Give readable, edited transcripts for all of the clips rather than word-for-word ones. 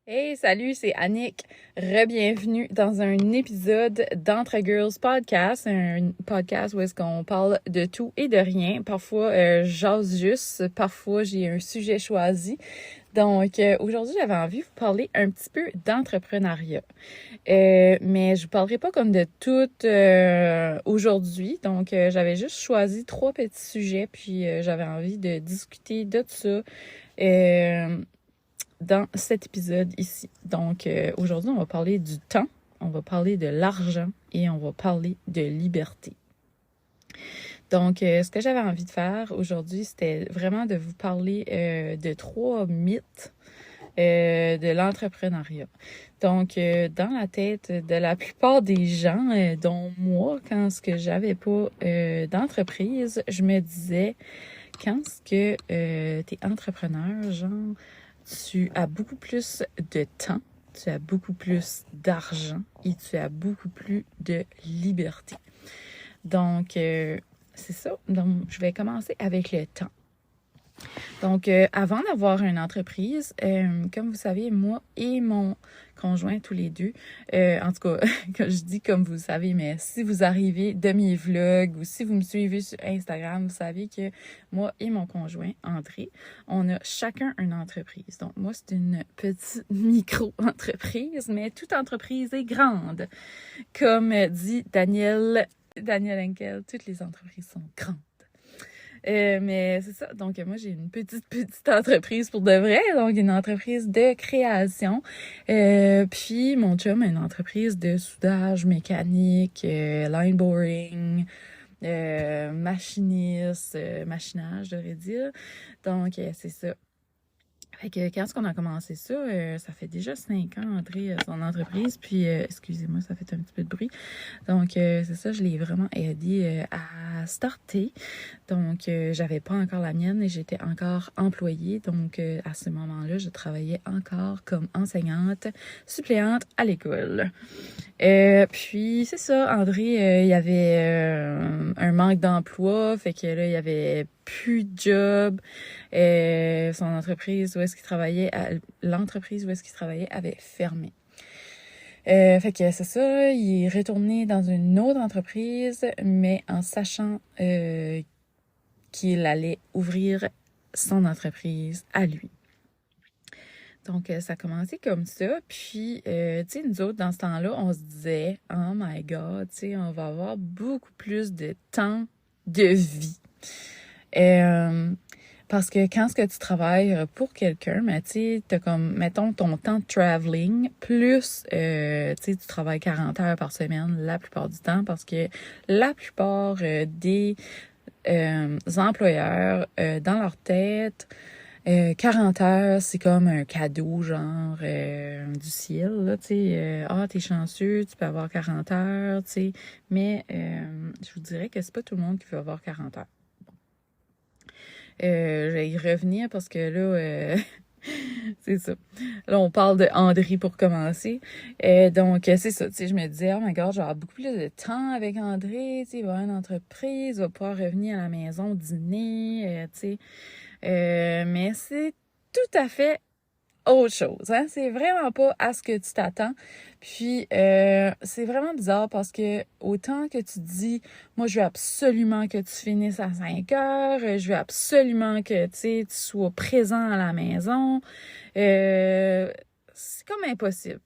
Hey, salut, c'est Annick. Re-bienvenue dans un épisode d'Entre Girls Podcast, un podcast où est-ce qu'on parle de tout et de rien. Parfois, j'ose juste, parfois j'ai un sujet choisi. Donc, aujourd'hui, j'avais envie de vous parler un petit peu d'entrepreneuriat. Mais je vous parlerai pas comme de tout aujourd'hui. Donc, j'avais juste choisi 3 petits sujets, puis j'avais envie de discuter de tout ça. Dans cet épisode ici. Donc, aujourd'hui, on va parler du temps, on va parler de l'argent et on va parler de liberté. Donc, ce que j'avais envie de faire aujourd'hui, c'était vraiment de vous parler de 3 mythes de l'entrepreneuriat. Donc, dans la tête de la plupart des gens, dont moi, quand ce que j'avais pas d'entreprise, je me disais, quand ce que t'es entrepreneur, genre, tu as beaucoup plus de temps, tu as beaucoup plus d'argent et tu as beaucoup plus de liberté. Donc, c'est ça. Donc, je vais commencer avec le temps. Donc, avant d'avoir une entreprise, comme vous savez, moi et mon conjoint, tous les deux, en tout cas, quand je dis comme vous savez, mais si vous arrivez de mes vlogs ou si vous me suivez sur Instagram, vous savez que moi et mon conjoint, André, on a chacun une entreprise. Donc, moi, c'est une petite micro-entreprise, mais toute entreprise est grande. Comme dit Daniel Henkel, toutes les entreprises sont grandes. Mais c'est ça. Donc, moi, j'ai une petite entreprise pour de vrai. Donc, une entreprise de création. Puis, mon chum a une entreprise de soudage mécanique, line boring, machiniste, machinage, je devrais dire. Donc, c'est ça. Fait que quand est-ce qu'on a commencé ça, ça fait déjà 5 ans, André, son entreprise, puis excusez-moi, ça fait un petit peu de bruit. Donc, c'est ça, je l'ai vraiment aidé à starter. Donc, j'avais pas encore la mienne et j'étais encore employée. Donc, à ce moment-là, je travaillais encore comme enseignante suppléante à l'école. Puis, c'est ça, André, il y avait un manque d'emploi, fait que là, il y avait plus de job. Son entreprise où est-ce qu'il travaillait, l'entreprise où est-ce qu'il travaillait avait fermé. Fait que c'est ça, il est retourné dans une autre entreprise, mais en sachant qu'il allait ouvrir son entreprise à lui. Donc, ça a commencé comme ça. Puis, tu sais, nous autres, dans ce temps-là, on se disait, oh my God, tu sais, on va avoir beaucoup plus de temps de vie. Parce que quand ce que tu travailles pour quelqu'un, mais tu sais, t'as comme, mettons, ton temps de traveling, plus, tu sais, tu travailles 40 heures par semaine la plupart du temps, parce que la plupart des employeurs, dans leur tête, 40 heures, c'est comme un cadeau, genre, du ciel, là, tu sais. T'es chanceux, tu peux avoir 40 heures, tu sais. Mais, je vous dirais que c'est pas tout le monde qui veut avoir 40 heures. Je vais y revenir parce que là, c'est ça. Là, on parle de André pour commencer. Donc, c'est ça. Tu sais, je me disais, oh my God, je vais avoir beaucoup plus de temps avec André. Tu sais, il va avoir une entreprise, il va pouvoir revenir à la maison dîner, tu sais. Mais c'est tout à fait autre chose, hein? C'est vraiment pas à ce que tu t'attends. Puis, c'est vraiment bizarre parce que autant que tu dis, moi, je veux absolument que tu finisses à 5 heures, je veux absolument que, tu sois présent à la maison, c'est comme impossible.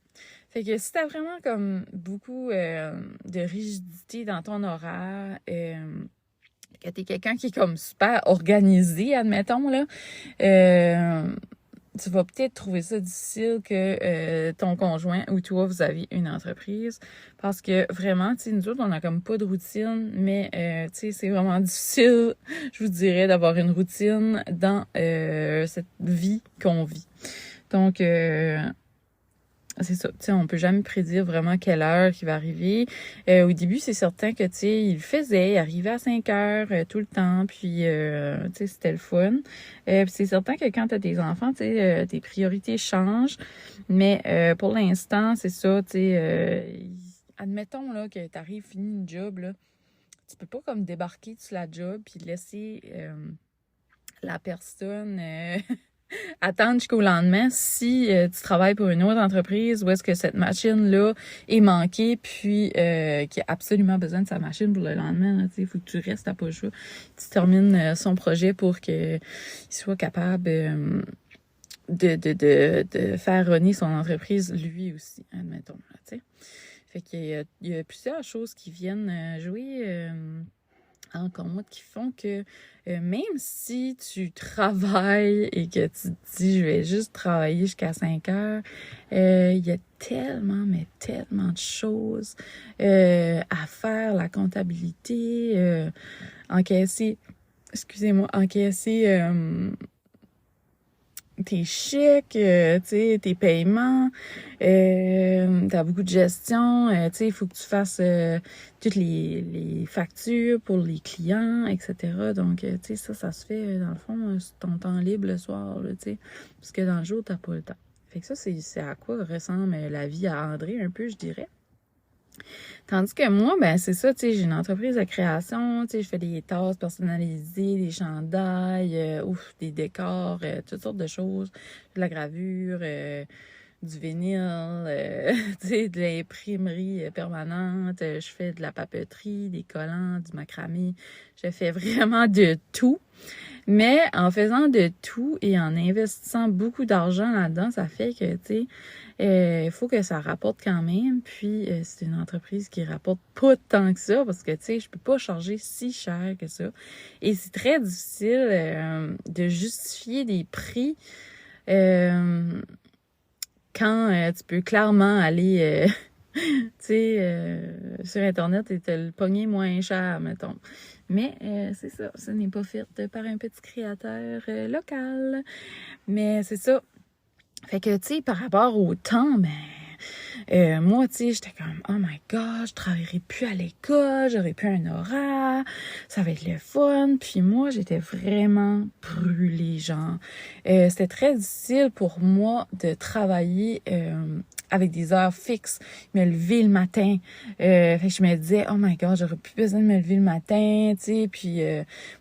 Fait que si t'as vraiment comme beaucoup de rigidité dans ton horaire, que t'es quelqu'un qui est comme super organisé, admettons, là, tu vas peut-être trouver ça difficile que ton conjoint ou toi, vous avez une entreprise. Parce que vraiment, tu sais, nous autres, on a comme pas de routine, mais tu sais, c'est vraiment difficile, je vous dirais, d'avoir une routine dans cette vie qu'on vit. Donc, c'est ça, tu sais, on peut jamais prédire vraiment quelle heure qui va arriver. Au début, c'est certain que, tu sais, il le faisait, il arrivait à 5 heures tout le temps, puis, tu sais, c'était le fun. Puis c'est certain que quand t'as des enfants, tu sais, tes priorités changent, mais pour l'instant, c'est ça, tu sais, admettons, là, que t'arrives, fini une job, là, tu peux pas comme débarquer sur la job puis laisser la personne attendre jusqu'au lendemain si tu travailles pour une autre entreprise où est-ce que cette machine-là est manquée, puis qui a absolument besoin de sa machine pour le lendemain. Il faut que tu restes à pas le choix. Tu termines son projet pour qu'il soit capable de faire runner son entreprise lui aussi, admettons. Là, t'sais. Fait qu'il y a plusieurs choses qui viennent jouer en compte qui font que même si tu travailles et que tu te dis je vais juste travailler jusqu'à 5 heures, il y a tellement, mais tellement de choses à faire, la comptabilité, encaisser tes chèques, tu sais, tes paiements, t'as beaucoup de gestion, tu sais, il faut que tu fasses toutes les factures pour les clients, etc. Donc, tu sais, ça se fait, dans le fond, sur ton temps libre le soir, là, tu sais, parce que dans le jour, t'as pas le temps. Fait que ça, c'est à quoi ressemble la vie à André, un peu, je dirais. Tandis que moi, ben c'est ça, tu sais, j'ai une entreprise de création, tu sais, je fais des tasses personnalisées, des chandails, des décors, toutes sortes de choses, de la gravure, du vinyle, tu sais, de l'imprimerie permanente, je fais de la papeterie, des collants, du macramé, je fais vraiment de tout. Mais en faisant de tout et en investissant beaucoup d'argent là-dedans, ça fait que, tu sais, il faut que ça rapporte quand même. Puis, c'est une entreprise qui rapporte pas tant que ça parce que, tu sais, je peux pas charger si cher que ça. Et c'est très difficile de justifier des prix quand tu peux clairement aller, tu sais, sur Internet et te le pogner moins cher, mettons. Mais c'est ça, ce n'est pas fait par un petit créateur local. Mais c'est ça. Fait que, tu sais, par rapport au temps, moi, tu sais, j'étais comme, oh my god, je travaillerai plus à l'école, j'aurai plus un horaire, ça va être le fun. Puis moi, j'étais vraiment brûlée, genre. C'était très difficile pour moi de travailler avec des heures fixes, me lever le matin. Fait que je me disais, oh my god, j'aurais plus besoin de me lever le matin, tu sais. Puis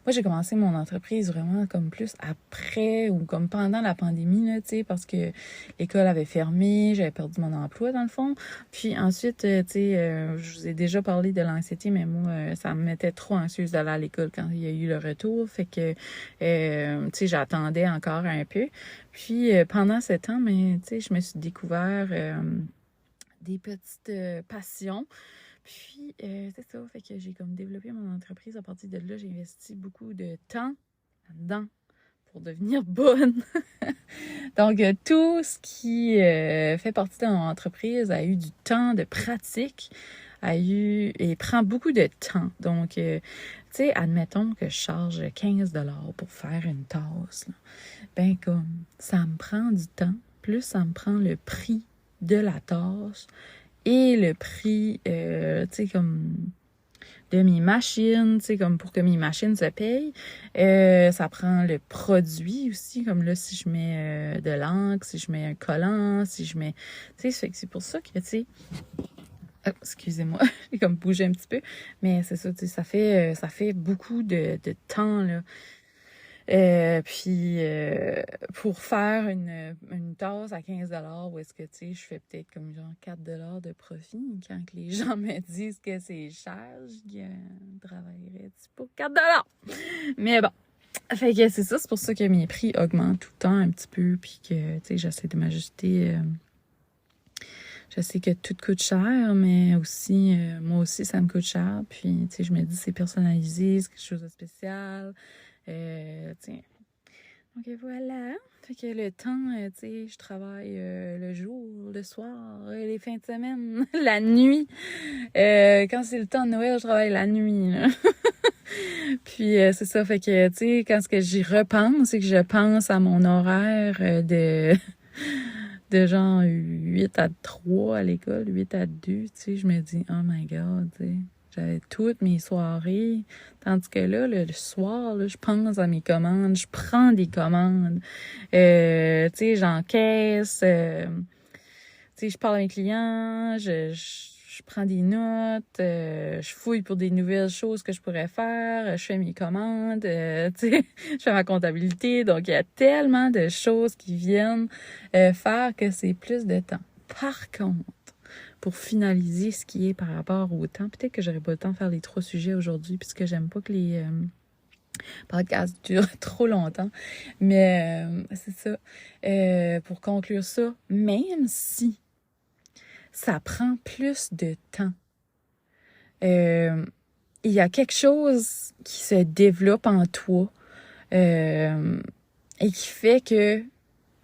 moi, j'ai commencé mon entreprise vraiment comme plus après ou comme pendant la pandémie, là, tu sais, parce que l'école avait fermé, j'avais perdu mon emploi dans le fond. Puis ensuite, tu sais, je vous ai déjà parlé de l'anxiété, mais moi, ça me mettait trop anxieuse d'aller à l'école quand il y a eu le retour. Fait que, tu sais, j'attendais encore un peu. Puis pendant ce temps, tu sais, je me suis découvert des petites passions. Puis c'est ça, fait que j'ai comme développé mon entreprise. À partir de là, j'ai investi beaucoup de temps là-dedans pour devenir bonne. Donc, tout ce qui fait partie de mon entreprise a eu du temps de pratique, et prend beaucoup de temps. Donc, tu sais, admettons que je charge 15 $ pour faire une tasse. Là. Ben comme, ça me prend du temps, plus ça me prend le prix de la tasse et le prix, tu sais, comme de mes machines, tu sais, comme pour que mes machines se payent. Ça prend le produit aussi, comme là, si je mets de l'encre, si je mets un collant, si je mets... Tu sais, c'est pour ça que, tu sais... Oh, excusez-moi, j'ai comme bougé un petit peu. Mais c'est ça, tu sais, ça fait beaucoup de temps, là. Puis pour faire une tasse à 15 $ où est-ce que, tu sais, je fais peut-être comme genre 4 $ de profit. Quand que les gens me disent que c'est cher, je travaillerais-tu pour 4 $? Mais bon, fait que c'est ça, c'est pour ça que mes prix augmentent tout le temps un petit peu, puis que, tu sais, j'essaie de m'ajuster. Je sais que tout coûte cher, mais aussi, moi aussi, ça me coûte cher. Puis, tu sais, je me dis, c'est personnalisé, c'est quelque chose de spécial. Tiens. Donc voilà. Fait que le temps, tu sais, je travaille le jour, le soir, les fins de semaine, la nuit. Quand c'est le temps de Noël, je travaille la nuit, là. Puis c'est ça, fait que, tu sais, quand ce que j'y repense, c'est que je pense à mon horaire de genre 8 à 3 à l'école, 8 à 2, tu sais, je me dis, oh my god, tu sais. J'avais toutes mes soirées. Tandis que là, le soir, là, je pense à mes commandes, je prends des commandes. Tu sais, j'encaisse. Tu sais, je parle à mes clients, je je prends des notes, je fouille pour des nouvelles choses que je pourrais faire, je fais mes commandes, tu sais, je fais ma comptabilité. Donc, il y a tellement de choses qui viennent faire que c'est plus de temps. Par contre, pour finaliser ce qui est par rapport au temps, peut-être que j'aurais pas le temps de faire les 3 sujets aujourd'hui puisque j'aime pas que les podcasts durent trop longtemps. Mais c'est ça. Pour conclure ça, même si ça prend plus de temps, il y a quelque chose qui se développe en toi et qui fait que,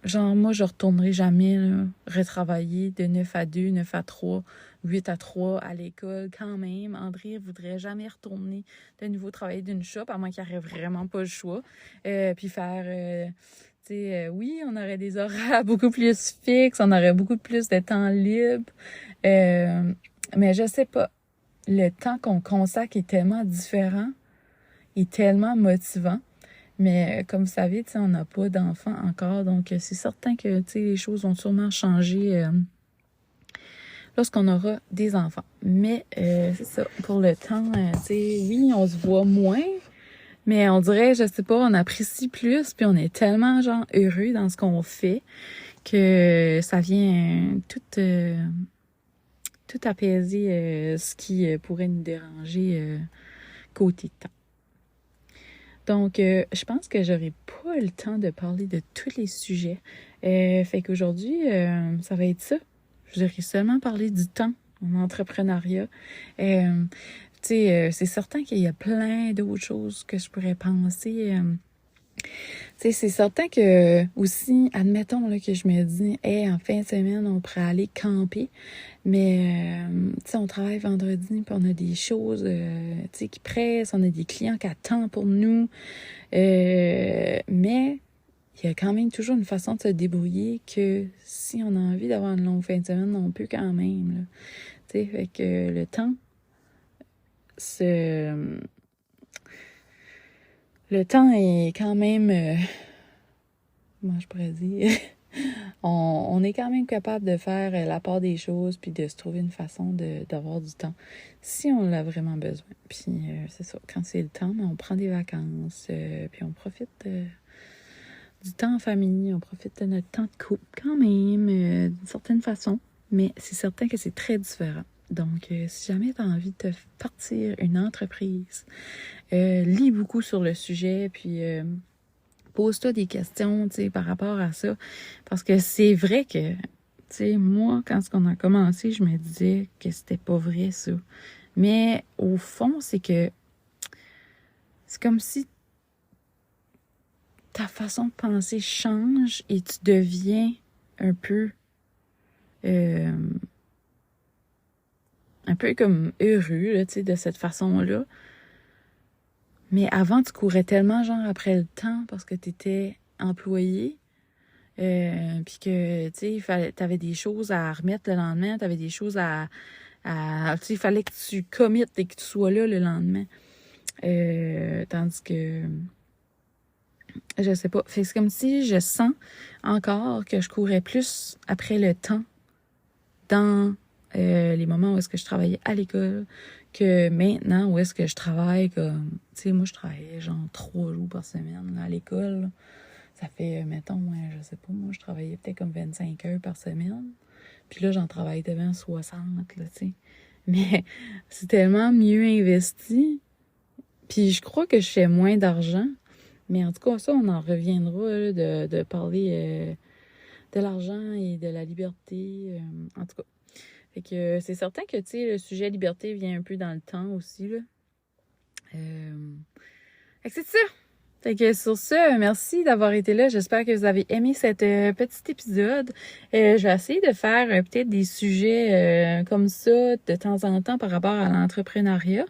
genre, moi, je retournerai jamais là, retravailler de 9 à 2, 9 à 3, 8 à 3 à l'école. Quand même, André voudrait jamais retourner de nouveau travailler d'une shop, à moins qu'il n'y aurait vraiment pas le choix. Puis faire... oui, on aurait des horaires beaucoup plus fixes, on aurait beaucoup plus de temps libre. Mais je sais pas. Le temps qu'on consacre est tellement différent, est tellement motivant. Mais comme vous savez, on n'a pas d'enfants encore, donc c'est certain que les choses vont sûrement changer lorsqu'on aura des enfants. Mais c'est ça, pour le temps, oui, on se voit moins, mais on dirait, je sais pas, on apprécie plus, puis on est tellement genre heureux dans ce qu'on fait que ça vient tout apaiser ce qui pourrait nous déranger côté temps. Donc, je pense que j'aurai pas le temps de parler de tous les sujets. Fait qu'aujourd'hui, ça va être ça. Je voudrais seulement parler du temps en entrepreneuriat. C'est certain qu'il y a plein d'autres choses que je pourrais penser. C'est certain que aussi, admettons là, que je me dis, hey, en fin de semaine, on pourrait aller camper. Mais, on travaille vendredi, puis on a des choses, qui pressent, on a des clients qui attendent pour nous. Mais, il y a quand même toujours une façon de se débrouiller que si on a envie d'avoir une longue fin de semaine, on peut quand même, là. Tu sais, fait que le temps, le temps est quand même, comment je pourrais dire, on est quand même capable de faire la part des choses puis de se trouver une façon d'avoir du temps si on l'a vraiment besoin. Puis c'est ça, quand c'est le temps, on prend des vacances, puis on profite du temps en famille, on profite de notre temps de couple quand même, d'une certaine façon, mais c'est certain que c'est très différent. Donc, si jamais tu as envie de partir une entreprise, lis beaucoup sur le sujet, puis pose-toi des questions, par rapport à ça. Parce que c'est vrai que, moi, quand on a commencé, je me disais que c'était pas vrai, ça. Mais au fond, c'est que c'est comme si ta façon de penser change et tu deviens un peu comme heureux, là, de cette façon-là. Mais avant, tu courais tellement, genre, après le temps parce que tu étais employé. Puis que, t'avais des choses à remettre le lendemain, t'avais des choses il fallait que tu committes et que tu sois là le lendemain. Tandis que, je sais pas, c'est comme si je sens encore que je courais plus après le temps dans les moments où est-ce que je travaillais à l'école que maintenant où est-ce que je travaille comme, moi je travaillais genre 3 jours par semaine là, à l'école, là. Ça fait, mettons, je sais pas, moi je travaillais peut-être comme 25 heures par semaine, puis là j'en travaille devant 60, là, mais c'est tellement mieux investi, puis je crois que je fais moins d'argent, mais en tout cas ça on en reviendra là, de parler de l'argent et de la liberté, en tout cas. Fait que c'est certain que, le sujet liberté vient un peu dans le temps aussi, là. Fait que c'est ça. Fait que sur ce, merci d'avoir été là. J'espère que vous avez aimé cet petit épisode. Je vais essayer de faire peut-être des sujets comme ça de temps en temps par rapport à l'entrepreneuriat.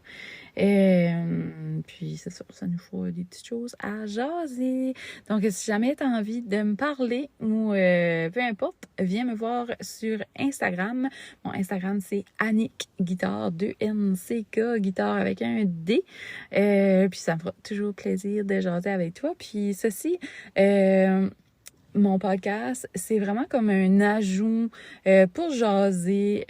Puis c'est ça, ça nous faut des petites choses à jaser. Donc, si jamais tu as envie de me parler ou peu importe, viens me voir sur Instagram. Mon Instagram, c'est Annick Guitare, 2NCK, guitare avec un D. Puis ça me fera toujours plaisir de jaser avec toi. Puis ceci, mon podcast, c'est vraiment comme un ajout pour jaser.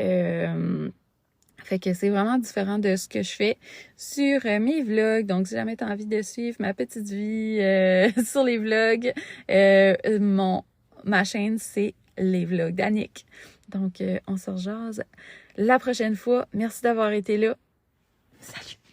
Fait que c'est vraiment différent de ce que je fais sur mes vlogs. Donc, si jamais tu as envie de suivre ma petite vie sur les vlogs, ma chaîne, c'est les vlogs d'Annick. Donc, on se rejase la prochaine fois. Merci d'avoir été là. Salut!